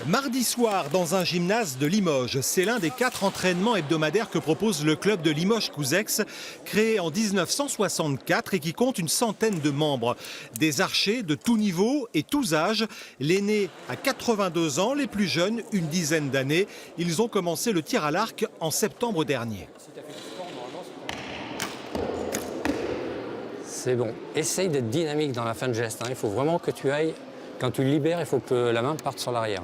Mardi soir, dans un gymnase de Limoges, c'est l'un des 4 entraînements hebdomadaires que propose le club de Limoges-Couzex, créé en 1964 et qui compte une centaine de membres. Des archers de tous niveaux et tous âges, l'aîné à 82 ans, les plus jeunes une dizaine d'années. Ils ont commencé le tir à l'arc en septembre dernier. C'est bon. Essaye d'être dynamique dans la fin de geste. Il faut vraiment que tu ailles, quand tu libères, il faut que la main parte sur l'arrière.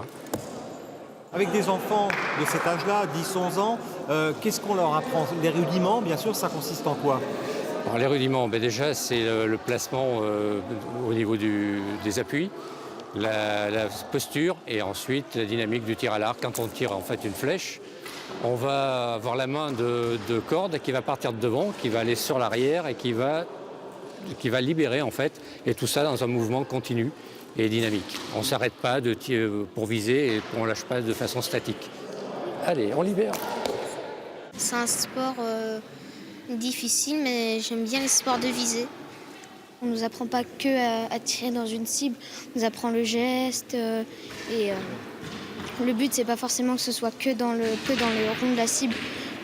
Avec des enfants de cet âge-là, 10-11 ans, qu'est-ce qu'on leur apprend? Les rudiments, bien sûr, ça consiste en quoi? Alors, les rudiments, déjà, c'est le placement au niveau des appuis, la posture et ensuite la dynamique du tir à l'arc. Quand on tire en fait une flèche, on va avoir la main de corde qui va partir de devant, qui va aller sur l'arrière et qui va libérer en fait, et tout ça dans un mouvement continu et dynamique. On ne s'arrête pas de tirer pour viser et on ne lâche pas de façon statique. Allez, on libère. C'est un sport difficile, mais j'aime bien les sports de visée. On ne nous apprend pas que à tirer dans une cible, on nous apprend le geste et le but c'est pas forcément que ce soit que dans le rond de la cible.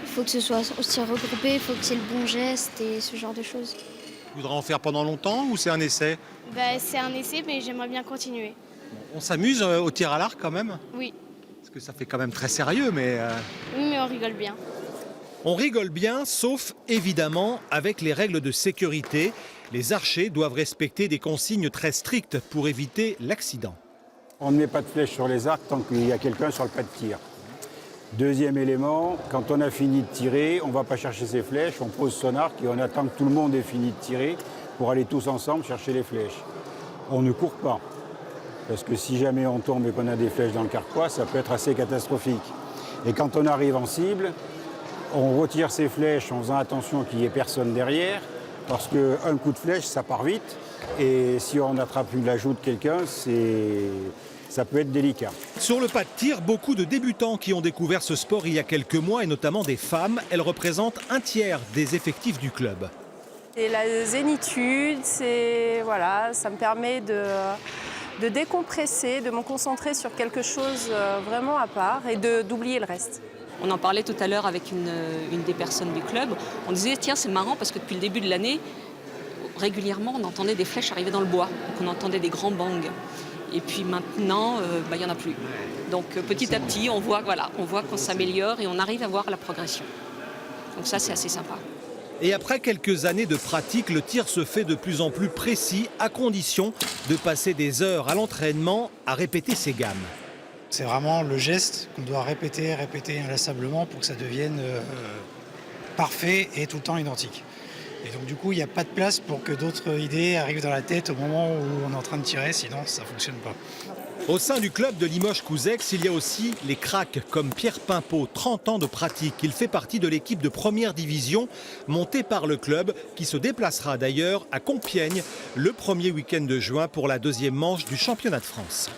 Il faut que ce soit aussi regroupé, il faut qu'il y ait le bon geste et ce genre de choses. Tu voudrais en faire pendant longtemps ou c'est un essai? C'est un essai, mais j'aimerais bien continuer. On s'amuse au tir à l'arc quand même? Oui. Parce que ça fait quand même très sérieux, mais... Oui, mais on rigole bien. On rigole bien, sauf évidemment avec les règles de sécurité. Les archers doivent respecter des consignes très strictes pour éviter l'accident. On ne met pas de flèche sur les arcs tant qu'il y a quelqu'un sur le pas de tir. Deuxième élément, quand on a fini de tirer, on ne va pas chercher ses flèches, on pose son arc et on attend que tout le monde ait fini de tirer pour aller tous ensemble chercher les flèches. On ne court pas, parce que si jamais on tombe et qu'on a des flèches dans le carquois, ça peut être assez catastrophique. Et quand on arrive en cible, on retire ses flèches en faisant attention qu'il n'y ait personne derrière, parce qu'un coup de flèche, ça part vite, et si on attrape la joue de quelqu'un, ça peut être délicat. Sur le pas de tir, beaucoup de débutants qui ont découvert ce sport il y a quelques mois, et notamment des femmes. Elles représentent un tiers des effectifs du club. Et la zénitude, voilà, ça me permet de décompresser, de me concentrer sur quelque chose vraiment à part et d'oublier le reste. On en parlait tout à l'heure avec une des personnes du club. On disait, tiens, c'est marrant parce que depuis le début de l'année, régulièrement, on entendait des flèches arriver dans le bois. Donc on entendait des grands bangs. Et puis maintenant, il n'y en a plus. Donc petit à petit, on voit qu'on s'améliore et on arrive à voir la progression. Donc ça, c'est assez sympa. Et après quelques années de pratique, le tir se fait de plus en plus précis, à condition de passer des heures à l'entraînement à répéter ses gammes. C'est vraiment le geste qu'on doit répéter inlassablement pour que ça devienne parfait et tout le temps identique. Et donc du coup, il n'y a pas de place pour que d'autres idées arrivent dans la tête au moment où on est en train de tirer, sinon ça ne fonctionne pas. Au sein du club de Limoges-Couzex, il y a aussi les cracks comme Pierre Pimpot, 30 ans de pratique. Il fait partie de l'équipe de première division montée par le club qui se déplacera d'ailleurs à Compiègne le premier week-end de juin pour la deuxième manche du championnat de France.